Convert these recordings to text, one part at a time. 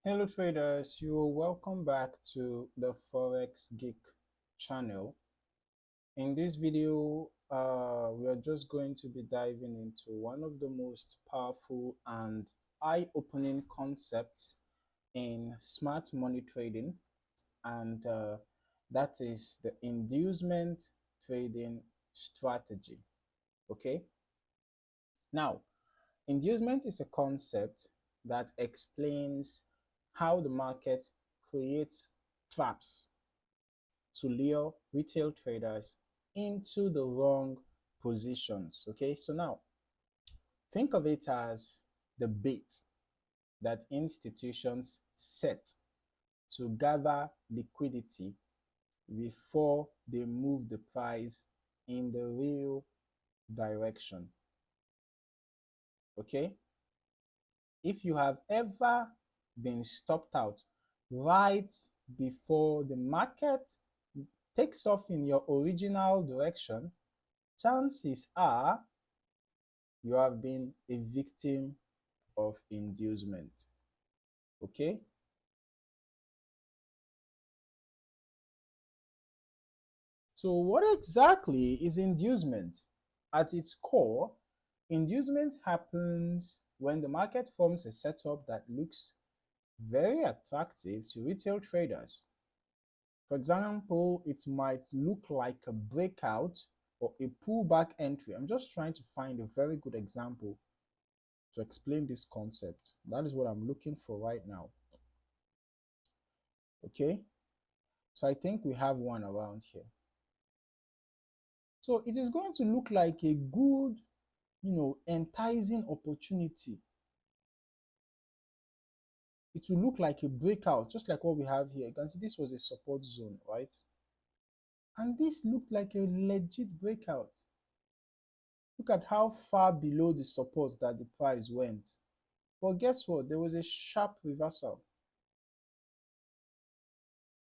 Hello traders, you're welcome back to the Forex Geek channel. In this video, we are just going to be diving into one of the most powerful and eye-opening concepts in smart money trading, and that is the inducement trading strategy. Okay, now inducement is a concept that explains how the market creates traps to lure retail traders into the wrong positions. Okay, so now think of it as the bait that institutions set to gather liquidity before they move the price in the real direction. Okay, if you have ever been stopped out right before the market takes off in your original direction, chances are you have been a victim of inducement. Okay? So, what exactly is inducement? At its core, inducement happens when the market forms a setup that looks very attractive to retail traders. For example, it might look like a breakout or a pullback entry. I'm just trying to find a very good example to explain this concept. That is what I'm looking for right now. Okay, so I think we have one around here. So it is going to look like a good, enticing opportunity. It will look like a breakout, just like what we have here. You can see this was a support zone, right? And this looked like a legit breakout. Look at how far below the support that the price went. But guess what? There was a sharp reversal.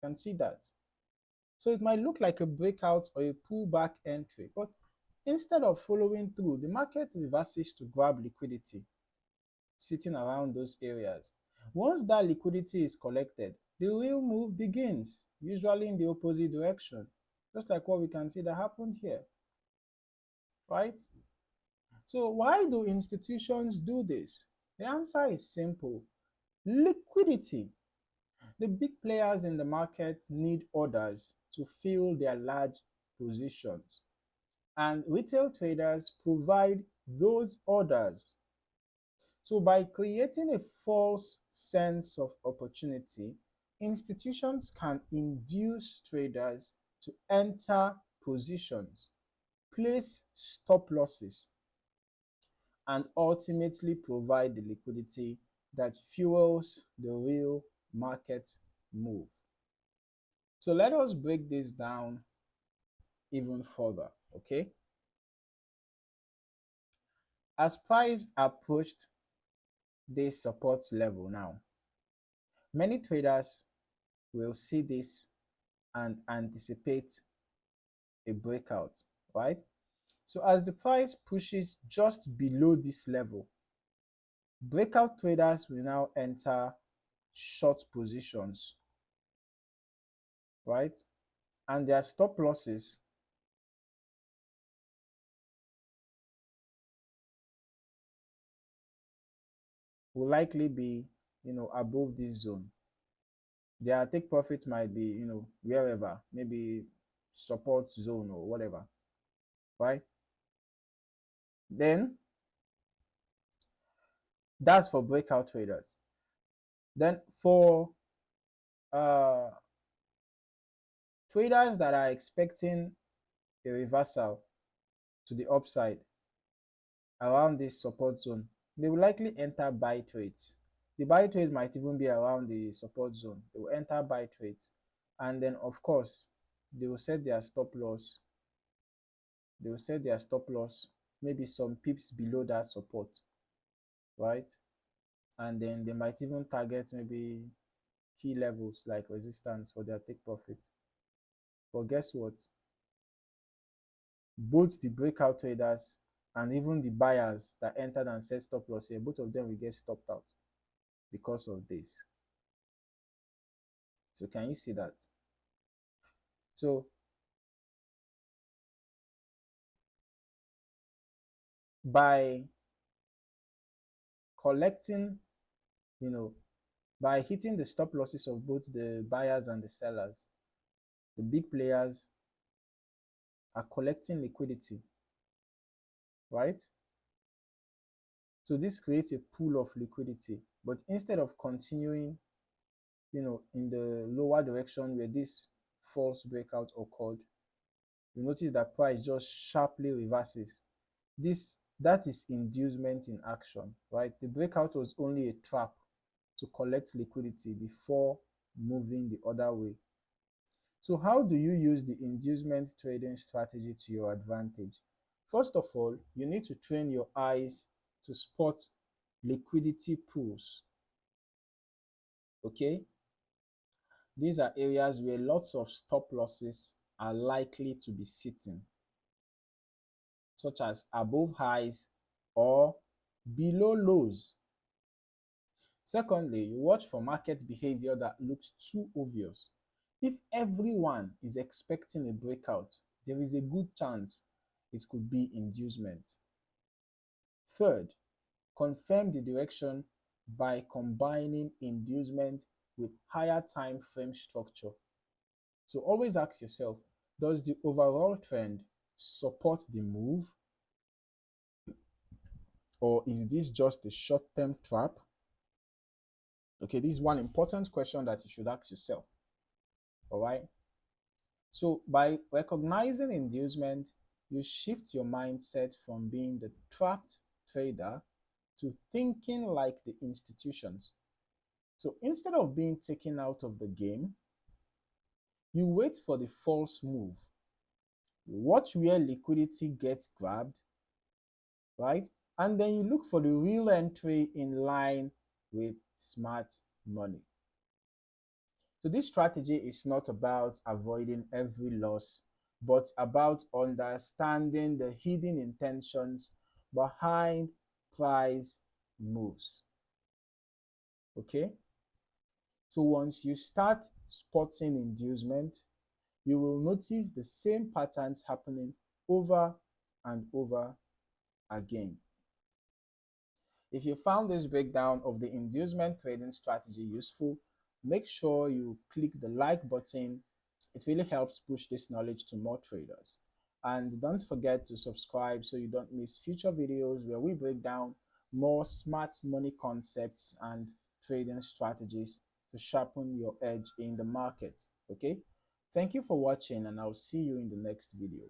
You can see that. So it might look like a breakout or a pullback entry, but instead of following through, the market reverses to grab liquidity sitting around those areas. Once that liquidity is collected, the real move begins, usually in the opposite direction, just like what we can see that happened here, right? So why do institutions do this? The answer is simple. Liquidity. The big players in the market need orders to fill their large positions, and retail traders provide those orders. So, by creating a false sense of opportunity, institutions can induce traders to enter positions, place stop losses, and ultimately provide the liquidity that fuels the real market move. So let us break this down even further, okay? As price approached this support level now, many traders will see this and anticipate a breakout, right? So as the price pushes just below this level, breakout traders will now enter short positions, right? And their stop losses will likely be, above this zone. Their take profit might be, wherever, maybe support zone or whatever, right? Then that's for breakout traders. Then for uh, traders that are expecting a reversal to the upside around this support zone, they will likely enter buy trades. The buy trades might even be around the support zone. They will enter buy trades. And then, of course, they will set their stop loss. They will set their stop loss maybe some pips below that support, right? And then they might even target maybe key levels like resistance for their take profit. But guess what? Both the breakout traders and even the buyers that entered and set stop loss here, both of them will get stopped out because of this. So can you see that? So by collecting, you know, by hitting the stop losses of both the buyers and the sellers, the big players are collecting liquidity, right? So this creates a pool of liquidity. But instead of continuing, in the lower direction where this false breakout occurred, you notice that price just sharply reverses. That is inducement in action, right? The breakout was only a trap to collect liquidity before moving the other way. So how do you use the inducement trading strategy to your advantage? First of all, you need to train your eyes to spot liquidity pools. Okay? These are areas where lots of stop losses are likely to be sitting, such as above highs or below lows. Secondly, you watch for market behavior that looks too obvious. If everyone is expecting a breakout, there is a good chance it could be inducement. Third, confirm the direction by combining inducement with higher time frame structure. So always ask yourself, does the overall trend support the move, or is this just a short-term trap? Okay, this is one important question that you should ask yourself. All right. So by recognizing inducement, you shift your mindset from being the trapped trader to thinking like the institutions. So instead of being taken out of the game, you wait for the false move. Watch where liquidity gets grabbed, right? And then you look for the real entry in line with smart money. So this strategy is not about avoiding every loss, but about understanding the hidden intentions behind price moves. Okay? So once you start spotting inducement, you will notice the same patterns happening over and over again. If you found this breakdown of the inducement trading strategy useful, make sure you click the like button. It really helps push this knowledge to more traders. And don't forget to subscribe so you don't miss future videos where we break down more smart money concepts and trading strategies to sharpen your edge in the market. Okay? Thank you for watching, and I'll see you in the next video.